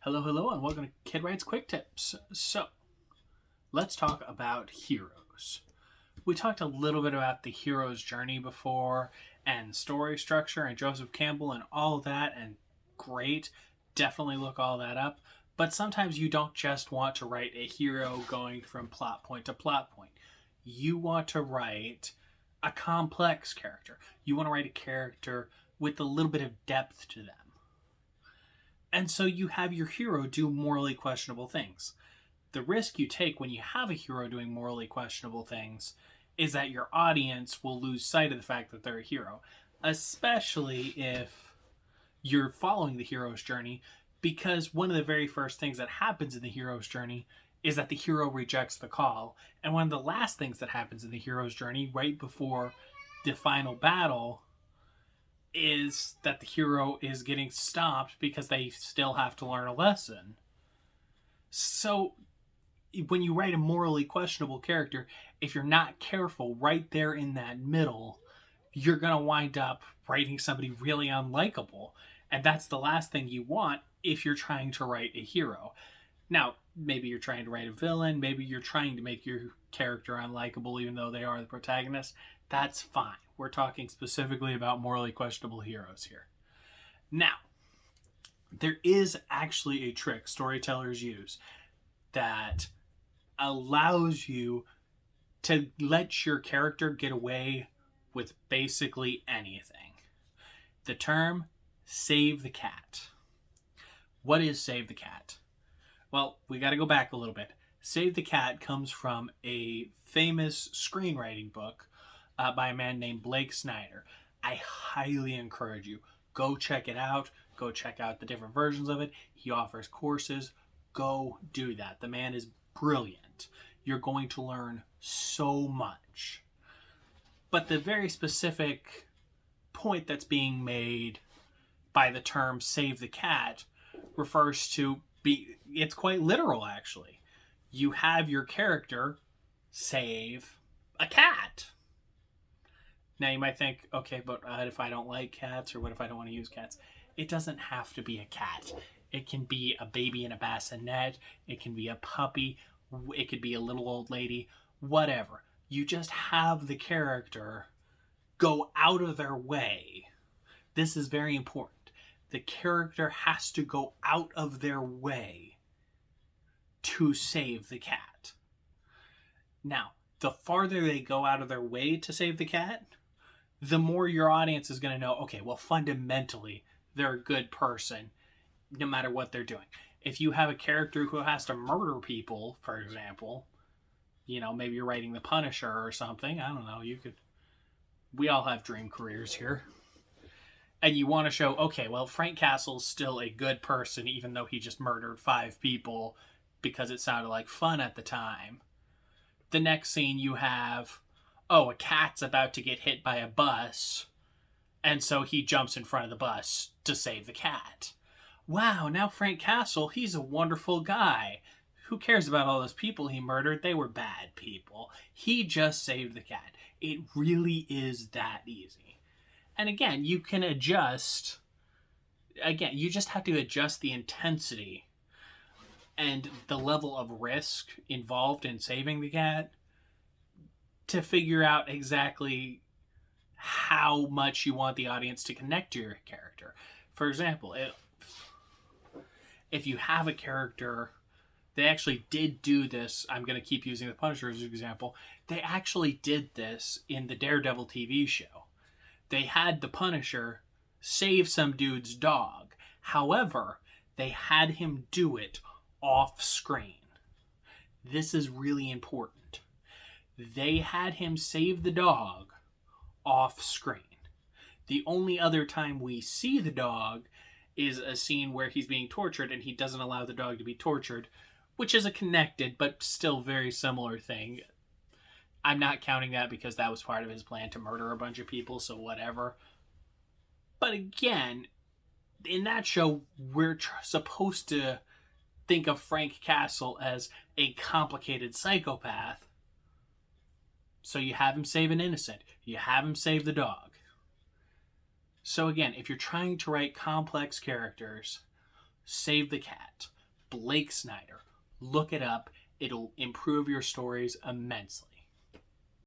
Hello, and welcome to KiddWrites Quick Tips. So, let's talk about heroes. We talked a little bit about the hero's journey before, and story structure, and Joseph Campbell, and all of that, and great. Definitely look all that up. But sometimes you don't just want to write a hero going from plot point to plot point. You want to write a complex character. You want to write a character with a little bit of depth to them. And so you have your hero do morally questionable things. The risk you take when you have a hero doing morally questionable things is that your audience will lose sight of the fact that they're a hero, especially if you're following the hero's journey, because one of the very first things that happens in the hero's journey is that the hero rejects the call. And one of the last things that happens in the hero's journey right before the final battle is that the hero is getting stopped because they still have to learn a lesson. So when you write a morally questionable character, if you're not careful right there in that middle, you're going to wind up writing somebody really unlikable. And that's the last thing you want if you're trying to write a hero. Now, maybe you're trying to write a villain, maybe you're trying to make your character unlikable even though they are the protagonist. That's fine. We're talking specifically about morally questionable heroes here. Now, there is actually a trick storytellers use that allows you to let your character get away with basically anything. The term, save the cat. What is save the cat? Well, we got to go back a little bit. Save the Cat comes from a famous screenwriting book by a man named Blake Snyder. I highly encourage you, go check it out. Go check out the different versions of it. He offers courses. Go do that. The man is brilliant. You're going to learn so much. But the very specific point that's being made by the term save the cat refers to it's quite literal, actually. You have your character save a cat. Now you might think, okay, but if I don't like cats, or what if I don't want to use cats? It doesn't have to be a cat. It can be a baby in a bassinet. It can be a puppy. It could be a little old lady. Whatever. You just have the character go out of their way. This is very important. The character has to go out of their way to save the cat. Now, the farther they go out of their way to save the cat, the more your audience is going to know, okay, well, fundamentally, they're a good person, no matter what they're doing. If you have a character who has to murder people, for example, maybe you're writing The Punisher or something, I don't know, we all have dream careers here. And you want to show, okay, well, Frank Castle's still a good person, even though he just murdered 5 people because it sounded like fun at the time. The next scene you have, a cat's about to get hit by a bus, and so he jumps in front of the bus to save the cat. Wow, now Frank Castle, he's a wonderful guy. Who cares about all those people he murdered? They were bad people. He just saved the cat. It really is that easy. And again, you can adjust. Again, you just have to adjust the intensity and the level of risk involved in saving the cat to figure out exactly how much you want the audience to connect to your character. For example, if you have a character, they actually did do this. I'm going to keep using the Punisher as an example. They actually did this in the Daredevil TV show. They had the Punisher save some dude's dog. However, they had him do it off screen. This is really important. They had him save the dog off screen. The only other time we see the dog is a scene where he's being tortured and he doesn't allow the dog to be tortured, which is a connected but still very similar thing. I'm not counting that because that was part of his plan to murder a bunch of people, so whatever. But again, in that show, we're supposed to think of Frank Castle as a complicated psychopath. So you have him save an innocent. You have him save the dog. So again, if you're trying to write complex characters, save the cat. Blake Snyder. Look it up. It'll improve your stories immensely.